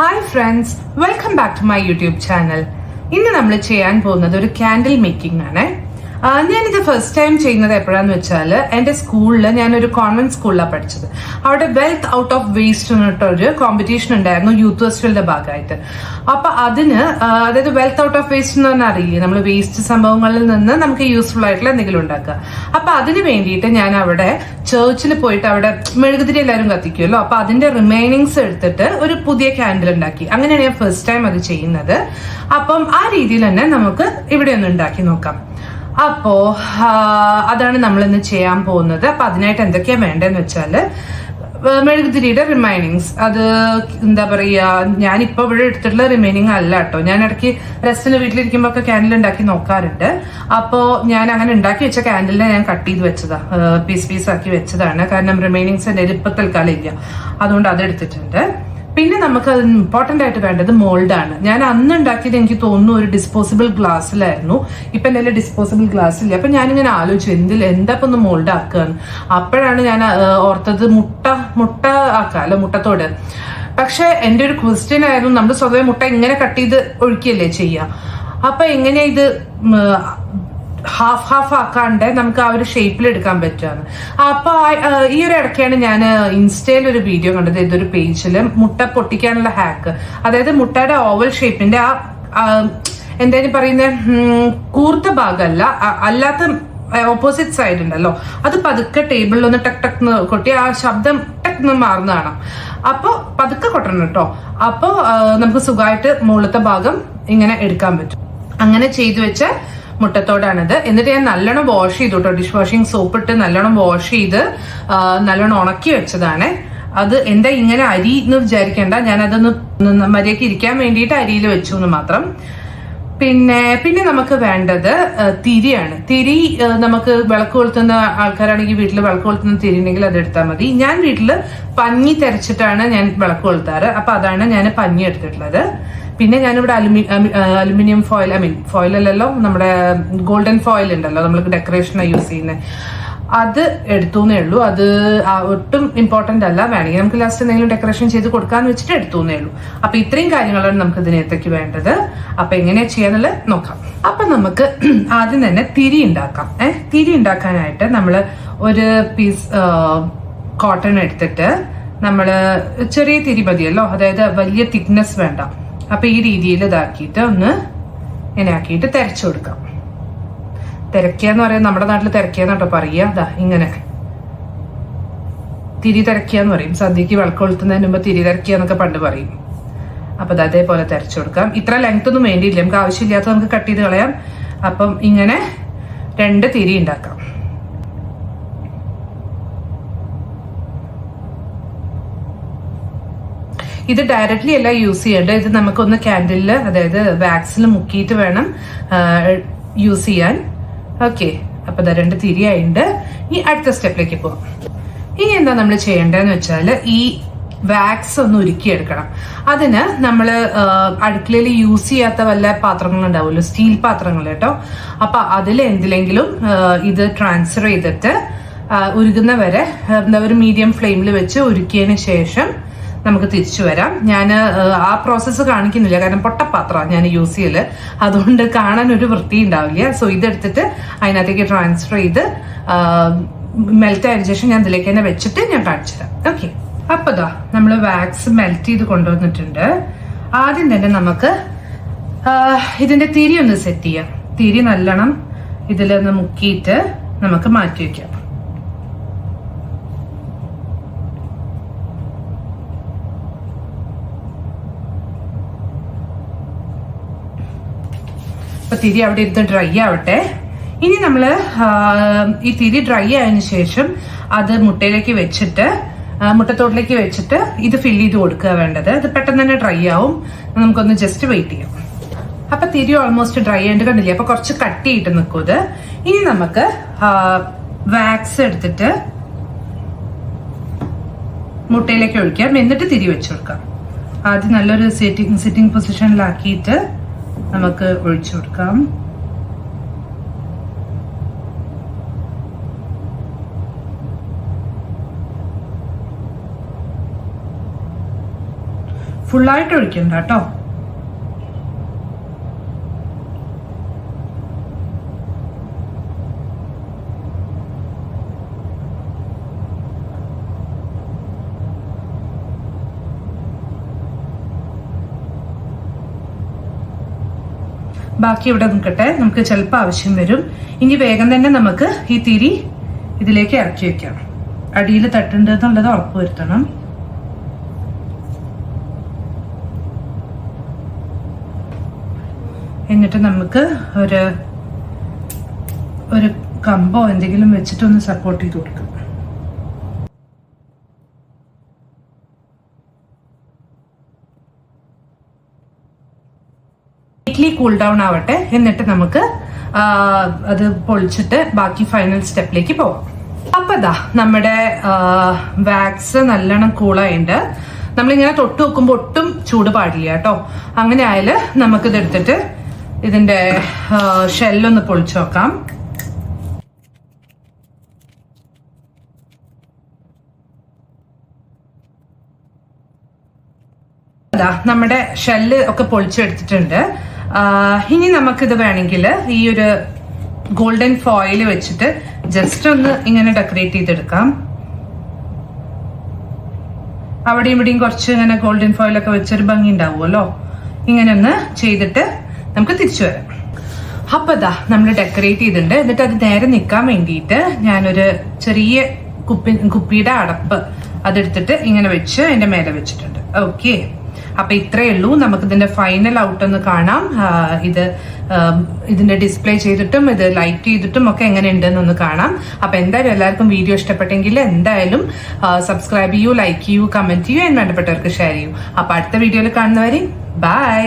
Hi friends, welcome back to my YouTube channel. ഇന്ന് നമ്മൾ ചെയ്യാൻ പോകുന്നത് ഒരു കാൻഡിൽ മേക്കിംഗ് ആണ്. ഞാനിത് ഫസ്റ്റ് ടൈം ചെയ്യുന്നത് എപ്പോഴാന്ന് വെച്ചാൽ എൻ്റെ സ്കൂളിൽ, ഞാനൊരു കോൺവെന്റ് സ്കൂളിലാണ് പഠിച്ചത്. അവിടെ വെൽത്ത് ഔട്ട് ഓഫ് വേസ്റ്റ് എന്നിട്ടൊരു കോമ്പറ്റീഷൻ ഉണ്ടായിരുന്നു യൂത്ത് ഫെസ്റ്റിവലിന്റെ ഭാഗമായിട്ട്. അപ്പൊ അതിന്, അതായത് വെൽത്ത് ഔട്ട് ഓഫ് വേസ്റ്റ് എന്ന് പറഞ്ഞാൽ അറിയില്ലേ, നമ്മൾ വേസ്റ്റ് സംഭവങ്ങളിൽ നിന്ന് നമുക്ക് യൂസ്ഫുൾ ആയിട്ടുള്ള എന്തെങ്കിലും ഉണ്ടാക്കുക. അപ്പൊ അതിന് വേണ്ടിയിട്ട് ഞാൻ അവിടെ ചേർച്ചിൽ പോയിട്ട്, അവിടെ മെഴുകുതിരി എല്ലാവരും കത്തിക്കുമല്ലോ, അപ്പൊ അതിന്റെ റിമൈനിങ്സ് എടുത്തിട്ട് ഒരു പുതിയ കാൻഡിൽ ഉണ്ടാക്കി. അങ്ങനെയാണ് ഞാൻ ഫസ്റ്റ് ടൈം അത് ചെയ്യുന്നത്. അപ്പം ആ രീതിയിൽ തന്നെ നമുക്ക് ഇവിടെ ഒന്ന് ഉണ്ടാക്കി നോക്കാം. അപ്പോ അതാണ് നമ്മൾ ഇന്ന് ചെയ്യാൻ പോകുന്നത്. അപ്പൊ അതിനായിട്ട് എന്തൊക്കെയാ വേണ്ടതെന്ന് വെച്ചാല്, മെഴുകുതിരിയുടെ റിമൈനിങ്സ്, അത് എന്താ പറയാ, ഞാനിപ്പോ ഇവിടെ എടുത്തിട്ടുള്ള റിമൈനിങ് അല്ല കേട്ടോ. ഞാൻ ഇടയ്ക്ക് റെസ്റ്റിന് വീട്ടിലിരിക്കുമ്പോ ഒക്കെ കാൻഡിൽ ഉണ്ടാക്കി നോക്കാറുണ്ട്. അപ്പോ ഞാൻ അങ്ങനെ ഉണ്ടാക്കി വെച്ച കാൻഡിലിനെ ഞാൻ കട്ട് ചെയ്ത് വെച്ചതാ, പീസ് ആക്കി വെച്ചതാണ്. കാരണം റിമൈനിങ്സ് എൻ്റെ ഇപ്പൊ തൽക്കാലം ഇല്ല, അതുകൊണ്ട് അത് എടുത്തിട്ടുണ്ട്. പിന്നെ നമുക്ക് അത് ഇമ്പോർട്ടന്റ് ആയിട്ട് വേണ്ടത് മോൾഡാണ്. ഞാൻ അന്ന് ഉണ്ടാക്കിയത് എനിക്ക് തോന്നുന്നു ഒരു ഡിസ്പോസിബിൾ ഗ്ലാസ്സിലായിരുന്നു. ഇപ്പൊ എൻ്റെ ഡിസ്പോസിബിൾ ഗ്ലാസ് ഇല്ല. അപ്പൊ ഞാനിങ്ങനെ ആലോചിച്ചു എന്താ ഇപ്പൊ ഒന്ന് മോൾഡ് ആക്കുകയെന്ന്. അപ്പോഴാണ് ഞാൻ ഓർത്തത് മുട്ട ആക്കാമല്ലോ, മുട്ടത്തോട്. പക്ഷെ എൻ്റെ ഒരു ക്വസ്റ്റ്യൻ ആയിരുന്നു, നമ്മൾ സ്വതവേ മുട്ട ഇങ്ങനെ കട്ട് ചെയ്ത് ഒഴിക്കുകയല്ലേ ചെയ്യുക, അപ്പൊ എങ്ങനെയാ ഇത് ഹാഫ് ആക്കാണ്ട് നമുക്ക് ആ ഒരു ഷേപ്പിൽ എടുക്കാൻ പറ്റുകയാണ്. അപ്പൊ ഈ ഒരു ഇടയ്ക്കാണ് ഞാൻ ഇൻസ്റ്റയിൽ ഒരു വീഡിയോ കണ്ടത്. ഇതൊരു പേജില് മുട്ട പൊട്ടിക്കാനുള്ള ഹാക്ക്, അതായത് മുട്ടയുടെ ഓവൽ ഷേപ്പിന്റെ ആ എന്തായാലും പറയുന്ന കൂർത്ത ഭാഗമല്ല, അല്ലാത്ത ഓപ്പോസിറ്റ് സൈഡ് ഉണ്ടല്ലോ, അത് പതുക്കെ ടേബിളിൽ ഒന്ന് ടക്ക് ടക്ക് കൊട്ടി ആ ശബ്ദം ടക്ക് മാറുന്ന കാണാം. അപ്പൊ പതുക്കെ കൊട്ടണം കേട്ടോ. അപ്പൊ നമുക്ക് സുഖമായിട്ട് മുകളിലത്തെ ഭാഗം ഇങ്ങനെ എടുക്കാൻ പറ്റും. അങ്ങനെ ചെയ്തു വെച്ച മുട്ടത്തോടാണിത്. എന്നിട്ട് ഞാൻ നല്ലോണം വാഷ് ചെയ്തു കേട്ടോ, ഡിഷ് വാഷിംഗ് സോപ്പ് ഇട്ട് നല്ലോണം വാഷ് ചെയ്ത് നല്ലോണം ഉണക്കി വെച്ചതാണ്. അത് എന്താ ഇങ്ങനെ അരി എന്ന് വിചാരിക്കേണ്ട, ഞാനതൊന്ന് മര്യാദയ്ക്ക് ഇരിക്കാൻ വേണ്ടിയിട്ട് അരിയിൽ വെച്ചു എന്ന് മാത്രം. പിന്നെ നമുക്ക് വേണ്ടത് തിരിയാണ്. തിരി നമുക്ക് വിളക്ക് കൊളുത്തുന്ന ആൾക്കാരാണെങ്കിൽ വീട്ടിൽ വിളക്ക് കൊളുത്തുന്ന തിരി ഉണ്ടെങ്കിൽ അത് എടുത്താൽ മതി. ഞാൻ വീട്ടിൽ പഞ്ഞി തെരച്ചിട്ടാണ് ഞാൻ വിളക്ക് കൊളുത്താറ്. അപ്പൊ അതാണ് ഞാൻ പഞ്ഞി എടുത്തിട്ടുള്ളത്. പിന്നെ ഞാനിവിടെ അലുമിനിയം ഫോയിൽ, ഫോയിൽ അല്ലല്ലോ, നമ്മുടെ ഗോൾഡൻ ഫോയിൽ ഉണ്ടല്ലോ, നമ്മൾക്ക് ഡെക്കറേഷനാണ് യൂസ് ചെയ്യുന്നത്, അത് എടുത്തുന്നേ ഉള്ളൂ. അത് ഒട്ടും ഇമ്പോർട്ടന്റ് അല്ല, വേണമെങ്കിൽ നമുക്ക് ലാസ്റ്റ് എന്തെങ്കിലും ഡെക്കറേഷൻ ചെയ്ത് കൊടുക്കാന്ന് വെച്ചിട്ട് എടുത്തുന്നേ ഉള്ളൂ. അപ്പൊ ഇത്രയും കാര്യങ്ങളാണ് നമുക്ക് ഇതിനകത്തേക്ക് വേണ്ടത്. അപ്പൊ എങ്ങനെയാ ചെയ്യാന്നുള്ളത് നോക്കാം. അപ്പൊ നമുക്ക് ആദ്യം തന്നെ തിരി ഉണ്ടാക്കാം. തിരി ഉണ്ടാക്കാനായിട്ട് നമ്മള് ഒരു പീസ് കോട്ടൺ എടുത്തിട്ട്, നമ്മള് ചെറിയ തിരി മതിയല്ലോ, അതായത് വലിയ തിക്നെസ് വേണ്ട. അപ്പൊ ഈ രീതിയിൽ ഇതാക്കിയിട്ട് ഒന്ന് ഇങ്ങനെ ആക്കിയിട്ട് തിരച്ചു കൊടുക്കാം. തിരക്കിയാന്ന് പറയാം, നമ്മുടെ നാട്ടിൽ തിരക്കിയാന്ന് കേട്ടോ പറയുക. അതാ ഇങ്ങനെ തിരി തിരക്കിയാന്ന് പറയും. സദ്യക്ക് വിളക്ക് കൊളുത്തുന്നതിന് മുമ്പ് തിരി തിരക്കിയാന്നൊക്കെ പണ്ട് പറയും. അപ്പൊ അത് അതേപോലെ തിരച്ചു കൊടുക്കാം. ഇത്ര ലെങ്ത് ഒന്നും വേണ്ടിയില്ല, നമുക്ക് ആവശ്യമില്ലാത്ത നമുക്ക് കട്ട് ചെയ്ത് കളയാം. അപ്പം ഇങ്ങനെ 2 തിരി ഉണ്ടാക്കാം. ഇത് ഡയറക്ട്ലി അല്ല യൂസ് ചെയ്യേണ്ടത്, ഇത് നമുക്കൊന്ന് ക്യാൻഡിലില്, അതായത് വാക്സിൽ മുക്കിയിട്ട് വേണം യൂസ് ചെയ്യാൻ. ഓക്കെ, അപ്പൊ 2 തിരിയായിട്ടുണ്ട്. ഈ അടുത്ത സ്റ്റെപ്പിലേക്ക് പോവാം. ഇനി എന്താ നമ്മൾ ചെയ്യേണ്ടതെന്ന് വെച്ചാൽ, ഈ വാക്സ് ഒന്ന് ഉരുക്കിയെടുക്കണം. അതിന് നമ്മൾ അടുക്കളയിൽ യൂസ് ചെയ്യാത്ത വല്ല പാത്രങ്ങൾ ഉണ്ടാവുമല്ലോ, സ്റ്റീൽ പാത്രങ്ങൾ കേട്ടോ. അപ്പൊ അതിൽ എന്തിലെങ്കിലും ഇത് ട്രാൻസ്ഫർ ചെയ്തിട്ട് ഉരുകുന്ന വരെ ഒരു മീഡിയം ഫ്ലെയിമിൽ വെച്ച് ഉരുക്കിയതിന് ശേഷം നമുക്ക് തിരിച്ചു വരാം. ഞാൻ ആ പ്രോസസ്സ് കാണിക്കുന്നില്ല, കാരണം പൊട്ടപ്പാത്രമാണ് ഞാൻ യൂസ് ചെയ്യല്, അതുകൊണ്ട് കാണാൻ ഒരു വൃത്തി ഉണ്ടാവില്ല. സോ ഇതെടുത്തിട്ട് അതിനകത്തേക്ക് ട്രാൻസ്ഫർ ചെയ്ത് മെൽറ്റ് ആയതിനു ശേഷം ഞാൻ ഇതിലേക്ക് തന്നെ വെച്ചിട്ട് ഞാൻ കാണിച്ചു തരാം. ഓക്കെ, അപ്പൊ ദാ നമ്മൾ വാക്സ് മെൽറ്റ് ചെയ്ത് കൊണ്ടുവന്നിട്ടുണ്ട്. ആദ്യം തന്നെ നമുക്ക് ഇതിന്റെ തിരി ഒന്ന് സെറ്റ് ചെയ്യാം. തിരി നല്ലോണം ഇതിലൊന്ന് മുക്കിയിട്ട് നമുക്ക് മാറ്റി വെക്കാം. അപ്പൊ തിരി അവിടെ ഇരുന്ന് ഡ്രൈ ആവട്ടെ. ഇനി നമ്മള് ഈ തിരി ഡ്രൈ ആയതിനു ശേഷം അത് മുട്ടയിലേക്ക് വെച്ചിട്ട്, മുട്ടത്തോട്ടിലേക്ക് വെച്ചിട്ട് ഇത് ഫില്ല് ചെയ്ത് കൊടുക്കുക വേണ്ടത്. അത് പെട്ടെന്ന് തന്നെ ഡ്രൈ ആവും. നമുക്കൊന്ന് ജസ്റ്റ് വെയിറ്റ് ചെയ്യാം. അപ്പൊ തിരി ഓൾമോസ്റ്റ് ഡ്രൈ ആയിട്ട് കണ്ടില്ലേ, അപ്പൊ കുറച്ച് കട്ട് ചെയ്തിട്ട് നിൽക്കും ഇത്. ഇനി നമുക്ക് വാക്സ് എടുത്തിട്ട് മുട്ടയിലേക്ക് ഒഴിക്കാം, എന്നിട്ട് തിരി വെച്ച് കൊടുക്കാം. ആദ്യം നല്ലൊരു സിറ്റിംഗ് പൊസിഷനിലാക്കിയിട്ട് നമുക്ക് ഒഴിച്ചു കൊടുക്കാം. ഫുള്ളായിട്ട് ഒഴിക്കണ്ട കേട്ടോ. ബാക്കി ഇവിടെ നിൽക്കട്ടെ, നമുക്ക് ചിലപ്പോൾ ആവശ്യം വരും. ഇനി വേഗം തന്നെ നമുക്ക് ഈ തിരി ഇതിലേക്ക് ഇറക്കി വെക്കാം. അടിയിൽ തട്ടുണ്ടെന്നുള്ളത് ഉറപ്പ് വരുത്തണം. എന്നിട്ട് നമുക്ക് ഒരു കമ്പോ എന്തെങ്കിലും വെച്ചിട്ടൊന്ന് സപ്പോർട്ട് ചെയ്ത് കൊടുക്കും. കൂൾ ഡൗൺ ആവട്ടെ. എന്നിട്ട് നമുക്ക് അത് പൊളിച്ചിട്ട് ബാക്കി ഫൈനൽ സ്റ്റെപ്പിലേക്ക് പോവാം. അപ്പൊ ദാ നമ്മുടെ വാക്സ് നല്ലോണം കൂളായിട്ടുണ്ട്. നമ്മളിങ്ങനെ തൊട്ട് വെക്കുമ്പോൾ ഒട്ടും ചൂട് പാടില്ല കേട്ടോ. അങ്ങനെ ആയാല് നമുക്കിത് എടുത്തിട്ട് ഇതിന്റെ ഷെല്ലൊന്ന് പൊളിച്ചു നോക്കാം. നമ്മുടെ ഷെല്ല് ഒക്കെ പൊളിച്ചെടുത്തിട്ടുണ്ട്. ഇനി നമുക്കിത് വേണമെങ്കിൽ ഈ ഒരു ഗോൾഡൻ ഫോയിൽ വെച്ചിട്ട് ജസ്റ്റ് ഒന്ന് ഇങ്ങനെ ഡെക്കറേറ്റ് ചെയ്തെടുക്കാം. അവിടെയും ഇവിടെയും കുറച്ച് ഇങ്ങനെ ഗോൾഡൻ ഫോയിലൊക്കെ വെച്ചൊരു ഭംഗി ഉണ്ടാവുമല്ലോ. ഇങ്ങനെ ഒന്ന് ചെയ്തിട്ട് നമുക്ക് തിരിച്ചു വരാം. അപ്പൊ ദാ നമ്മൾ ഡെക്കറേറ്റ് ചെയ്തിട്ടുണ്ട്. എന്നിട്ട് അത് നേരെ നിൽക്കാൻ വേണ്ടിയിട്ട് ഞാനൊരു ചെറിയ കുപ്പിയുടെ അടപ്പ് അതെടുത്തിട്ട് ഇങ്ങനെ വെച്ച് അതിന്റെ മേലെ വെച്ചിട്ടുണ്ട്. ഓക്കെ, അപ്പൊ ഇത്രയേ ഉള്ളൂ. നമുക്ക് ഇതിന്റെ ഫൈനൽ ഔട്ട് ഒന്ന് കാണാം. ഇതിന്റെ ഡിസ്പ്ലേ ചെയ്തിട്ടും ഇത് ലൈറ്റ് ചെയ്തിട്ടും ഒക്കെ എങ്ങനെ ഉണ്ടെന്നൊന്ന് കാണാം. അപ്പൊ എന്തായാലും എല്ലാവർക്കും വീഡിയോ ഇഷ്ടപ്പെട്ടെങ്കിൽ എന്തായാലും സബ്സ്ക്രൈബ് ചെയ്യൂ, ലൈക്ക് ചെയ്യൂ, കമന്റ് ചെയ്യൂ, വേണ്ടപ്പെട്ടവർക്ക് ഷെയർ ചെയ്യൂ. അപ്പൊ അടുത്ത വീഡിയോയിൽ കാണുന്നവരെ ബൈ.